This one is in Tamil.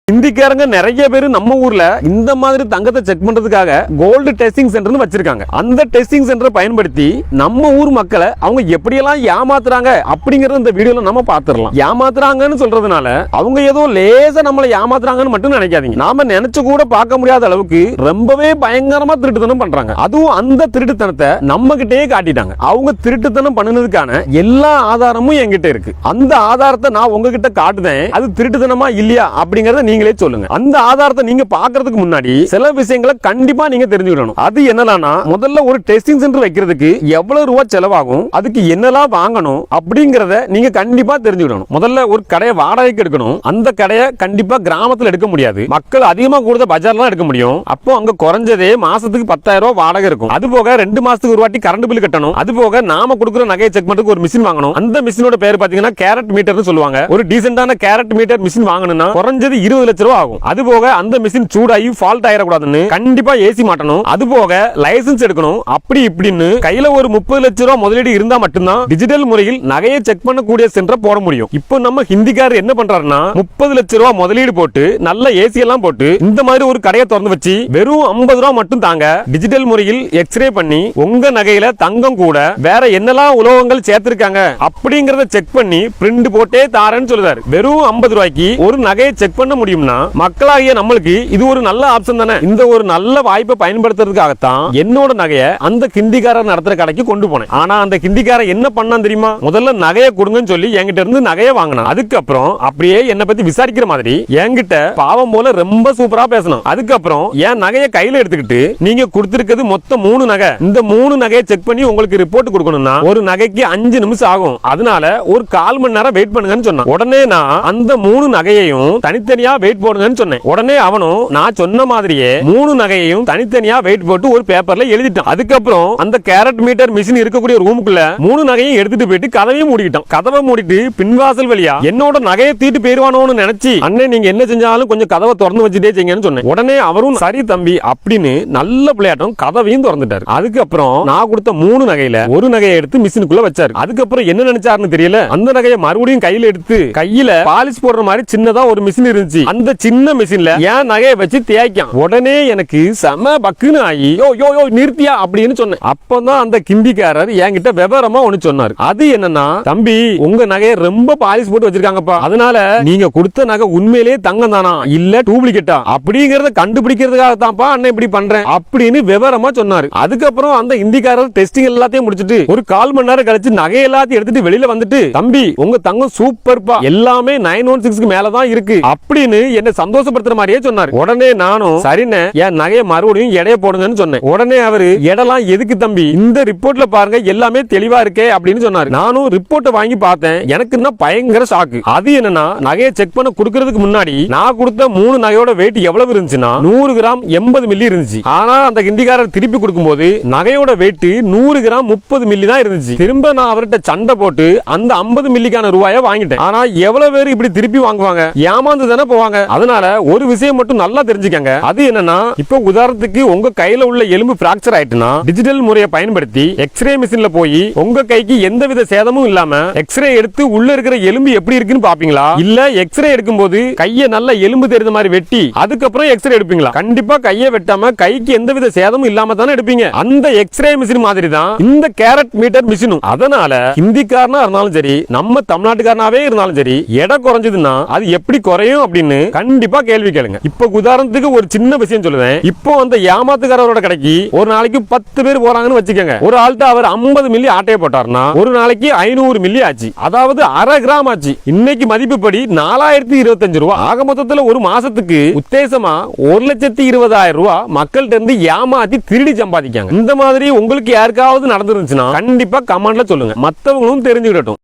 இந்திக்காரங்க நிறைய பேர் நம்ம ஊர்ல இந்த மாதிரி தங்கத்தை செக் பண்றதுக்காக கோல்டு டெஸ்டிங் சென்டர்னு வச்சிருக்காங்க. அந்த டெஸ்டிங் சென்டரை பயன்படுத்தி நம்ம ஊர் மக்களை அவங்க எப்படியெல்லாம் ஏமாத்துறாங்க அப்படிங்கறத இந்த வீடியோல நம்ம பாத்துறலாம். ஏமாத்துறாங்கன்னு சொல்றதுனால அவங்க ஏதோ லேசா நம்மளை ஏமாத்துறாங்கன்னு மட்டும் நினைக்காதீங்க. நாம நினைச்சு கூட பார்க்க முடியாத அளவுக்கு ரொம்பவே பயங்கரமா திருட்டுத்தனம் பண்றாங்க. அதுவும் அந்த திருட்டுத்தனத்தை நம்ம கிட்டே காட்டிட்டாங்க. அவங்க திருட்டுத்தனம் பண்ணுனதுக்கான எல்லா ஆதாரமும் என்கிட்ட இருக்கு. அந்த ஆதாரத்தை நான் உங்ககிட்ட காட்டுதேன். அது திருட்டுத்தனமா இல்லையா அப்படிங்கறத நீங்களே சொல்லுங்க. அந்த ஆதாரத்தை நீங்க பார்க்கிறதுக்கு முன்னாடி சில விஷயங்களை கண்டிப்பா நீங்க தெரிஞ்சுக்கணும். அது என்னன்னா, முதல்ல ஒரு டெஸ்டிங் சென்டர் வைக்கிறதுக்கு எவ்வளவு ரூபாய் செலவாகும், அதுக்கு என்னெல்லாம் வாங்கணும் அப்படிங்கறத நீங்க கண்டிப்பா தெரிஞ்சுக்கணும். முதல்ல ஒரு கடையை வாடகைக்கு எடுக்கணும். அந்த கடையை கண்டிப்பா கிராமத்துல எடுக்க முடியாது. மக்கள் அதிகமா கூடுத பஜார்ல எடுக்க முடியும். அப்போ அங்க குறைஞ்சதே மாசத்துக்கு 10,000 ரூபாய் வாடகை இருக்கும். அது போக 2 மாசத்துக்கு ஒரு வாட்டி கரண்ட் பில் கட்டணும். அது போக நாம கொடுக்குற நகையை செக் பண்றதுக்கு ஒரு மிஷின் வாங்கணும். அந்த மிஷினோட பேர் பாத்தீங்கன்னா கேரட் மீட்டர்னு சொல்லுவாங்க. ஒரு டீசென்டான கேரட் மீட்டர் மிஷின் வாங்கணும்னா குறைஞ்சது 20 லட்சம் ரூபாய் ஆகும். அது போக அந்த மிஷின் சூடாகி ஃபால்ட் ஆயிடக்கூடாதுன்னு கண்டிப்பா ஏசி மாட்டணும். அது போக லைசன்ஸ் எடுக்கணும். அப்படி இப்படின்னு கையில ஒரு 30 லட்சம் ரூபாய் முதலீடு இருந்தா மட்டும்தான் டிஜிட்டல் முறையில் நகையை செக் பண்ணக்கூடிய சென்டரை போட முடியும். இப்போ நம்ம ஹிந்திக்காரர் என்ன பண்றாருன்னா 30 லட்சம் ரூபாய் முதலீடு போட்டு நல்ல ஏசி எல்லாம் போட்டு இந்த மாதிரி ஒரு கடையை திறந்து வச்சு வெறும் 50 ரூபாய் மட்டும் தாங்க டிஜிட்டல் முறையில் எக்ஸ்ரே பண்ணி உங்க நகையில தங்கம் கூட வேற என்னெல்லாம் உலோகங்கள் சேர்த்திருக்காங்க அப்படிங்கறத செக் பண்ணி பிரிண்ட் போட்டே தாரேன்னு சொல்றாரு. வெறும் 50 ரூபாய்க்கு ஒரு நகையை செக் பண்ண முடியும்னா மக்களாகிய நம்மளுக்கு இது ஒரு நல்ல ஆப்ஷன் தானே. இந்த ஒரு நல்ல வாய்ப்பை பயன்படுத்துறதுக்காகத்தான் என்னோட நகையை அந்த ஹிந்திக்காரர் நடத்துற கடைக்கு கொண்டு போனேன். ஆனா அந்த ஹிந்திக்காரர் என்ன பண்ணான் தெரியுமா? முதல்ல நகையை கொடுங்கன்னு சொல்லி என்கிட்ட இருந்து நகையை வாங்கினான். அதுக்கப்புறம் அப்படியே என்ன பத்தி விசாரிக்கிற மாதிரி என்கிட்ட பாவம் போல ரொம்ப சூப்பரா பேசணும். அதுக்கப்புறம் என் நகையை கையில எடுத்துக்கிட்டு நீங்க கொடுத்திருக்கிறது மொத்தம் 3 நகை. இந்த 3 நகையை செக் பண்ணி உங்களுக்கு ரிப்போர்ட் கொடுக்கணும்னா ஒரு நகைக்கு 5 நிமிஷம் ஆகும். அதனால ஒரு 1/4 மணி நேரம் வெயிட் பண்ணுங்கன்னு சொன்னான். உடனே நான் அந்த 3 நகையையும் தனித்தனியா வெயிட் போடுங்கன்னு சொன்னேன். உடனே அவனும் நான் சொன்ன மாதிரியே 3 நகையையும் தனித்தனியா வெயிட் போட்டு ஒரு பேப்பர்ல எழுதிட்டான். அதுக்கப்புறம் அந்த கேரட் மீட்டர் மிஷின் இருக்கக்கூடிய ரூமுக்குள்ள 3 நகையும் எடுத்துட்டு போயிட்டு கதவையும் மூடிட்டான். கதவை மூடிட்டு பின்வாசல் வழியா என்னோட நகையை தீட்டு போயிருவானோன்னு நினைச்சு அண்ணே நீங்க என்ன செஞ்சாலும் கொஞ்சம் கதவை திறந்து வச்சுட்டே செய்யுங்கன்னு சொன்னேன். உடனே அவரும் சரி தம்பி அப்படின்னு நல்ல பிள்ளையாட்டம் கதவையும் திறந்துட்டாரு. அதுக்கப்புறம் நான் கொடுத்த 3 நகையில ஒரு நகையை எடுத்து மிஷினுக்குள்ள வச்சாரு. அதுக்கப்புறம் என்ன நினைச்சாருன்னு தெரியல, அந்த நகையை மறுபடியும் கையில எடுத்து கையில பாலிஷ் போடுற மாதிரி சின்னதா ஒரு மிஷின் இருந்துச்சு. அந்த சின்ன மிஷின்ல என் நகையை வச்சு தேய்க்கான். உடனே எனக்கு செம பக்குன்னு ஆகி யோ யோ யோ நிறுத்தியா அப்படின்னு சொன்னேன். அப்பதான் அந்த கிந்திக்காரர் என்கிட்ட விவரமா ஒண்ணு சொன்னாரு. அது என்னன்னா, தம்பி உங்க நகையை ரொம்ப பாலிஷ் போட்டு வச்சிருக்காங்கப்பா, அதனால நீங்க கொடுத்த நகை உண்மையிலேயே தங்கம் தானா இல்ல டூப்ளிகேட்டா அப்படிங்கறத கண்டுபிடிக்கிறதுக்காக தான்ப்பா அண்ணன் இப்படி பண்றேன் அப்படின்னு விவரமா சொன்னாரு. அதுக்கப்புறம் அந்த ஹிந்திக்காரர் டெஸ்டிங் எல்லாத்தையும் முடிச்சிட்டு ஒரு 1/4 மணி நேரம் கழிச்சு நகை எல்லாத்தையும் எடுத்துட்டு வெளியில வந்துட்டு தம்பி உங்க தங்கம் சூப்பர்ப்பா, எல்லாமே 916க்கு மேலதான் இருக்கு அப்படின்னு என்ன சந்தோஷப்படுத்துற மாதிரியே சொன்னாரு. உடனே நானும் சரின்னு என் நகையை மறுபடியும் எடைய போடுங்கன்னு சொன்னேன். உடனே அவரு எடலாம் எதுக்கு தம்பி, இந்த ரிப்போர்ட்ல பாருங்க எல்லாமே தெளிவா இருக்கே அப்படின்னு சொன்னாரு. நானும் ரிப்போர்ட்டை வாங்கி பார்த்தேன். எனக்கு பயங்கர ஷாக்கு. அது என்னன்னா, நகையை செக் பண்ண கொடுக்கிறதுக்கு முன்னாடி நான் கொடுத்த 3 நகையோட வெயிட் எவ்வளவு இருந்துச்சுன்னா 100 கிராம் 80 மில்லி இருந்துச்சு. ஆனா அந்த ஹிந்திக்காரர் திருப்பி கொடுக்கும்போது நகையோட வெயிட் 100 கிராம் 30 மில்லி தான் இருந்துச்சு. திரும்ப நான் அவர்கிட்ட சண்டை போட்டு அந்த 50 மில்லிக்கான ரூபாயை வாங்கிட்டேன். ஆனா எவ்வளவு பேர் இப்படி திருப்பி வாங்குவாங்க, ஏமாந்து தானே போவாங்க. அதனால ஒரு விஷயம் மட்டும் நல்லா தெரிஞ்சுக்கங்க. அது என்னன்னா, இப்போ உதாரணத்துக்கு உங்க கையில உள்ள எலும்பு பிராக்சர் ஆயிட்டுனா டிஜிட்டல் முறையை பயன்படுத்தி எக்ஸ்ரே மிஷின்ல போய் உங்க கைக்கு எந்தவித சேதமும் இல்லாம எக்ஸ்ரே எடுத்து உள்ள இருக்கிற எலும்பு எப்படி இருக்குன்னு பாப்பீங்களா, இல்ல எக்ஸ்ரே எடுக்கும்போது கையை நல்ல எலும்பு தெரிந்த மாதிரி வெட்டி அதுக்கப்புறம் எக்ஸ்ரே எடுப்பீங்களா? கண்டிப்பா கையை வெட்டாம கைக்கு எந்தவித சேதமும் இல்லாம தானே எடுப்பீங்க. அந்த எக்ஸ்ரே மிஷின் மாதிரி தான் இந்த கேரட் மீட்டர் மிஷினும். அதனால ஹிந்திக்காரனா இருந்தாலும் சரி நம்ம தமிழ்நாட்டுக்காரனாவே இருந்தாலும் சரி எடை குறைஞ்சதுன்னா அது எப்படி குறையும் அப்படின்னு கண்டிப்பா கேள்வி கேளுங்க. இப்போ உதாரணத்துக்கு ஒரு சின்ன விஷயம் சொல்லுவேன். இப்போ அந்த ஏமாத்துக்காரரோட கடைக்கு ஒரு நாளைக்கு 10 பேர் போறாங்கன்னு வச்சுக்கோங்க. ஒரு ஆள்கிட்ட அவர் 50 மில்லி ஆட்டையை போட்டாருன்னா ஒரு நாளைக்கு 500 மில்லி ஆச்சு. அதாவது அரை கிராம் ஆச்சு. இன்னைக்கு மதிப்புப்படி 4025 ரூபாய். ஆக மொத்தத்துல ஒரு மாசத்துக்கு உத்தேசமா 1,20,000 ரூபாய் மக்கள்கிட்ட இருந்து ஏமாத்தி திருடி சம்பாதிக்காங்க. இந்த மாதிரி உங்களுக்கு யாருக்காவது நடந்துருந்துச்சுன்னா கண்டிப்பா கமெண்ட்ல சொல்லுங்க, மத்தவங்களும் தெரிஞ்சுக்கிட்டோம்.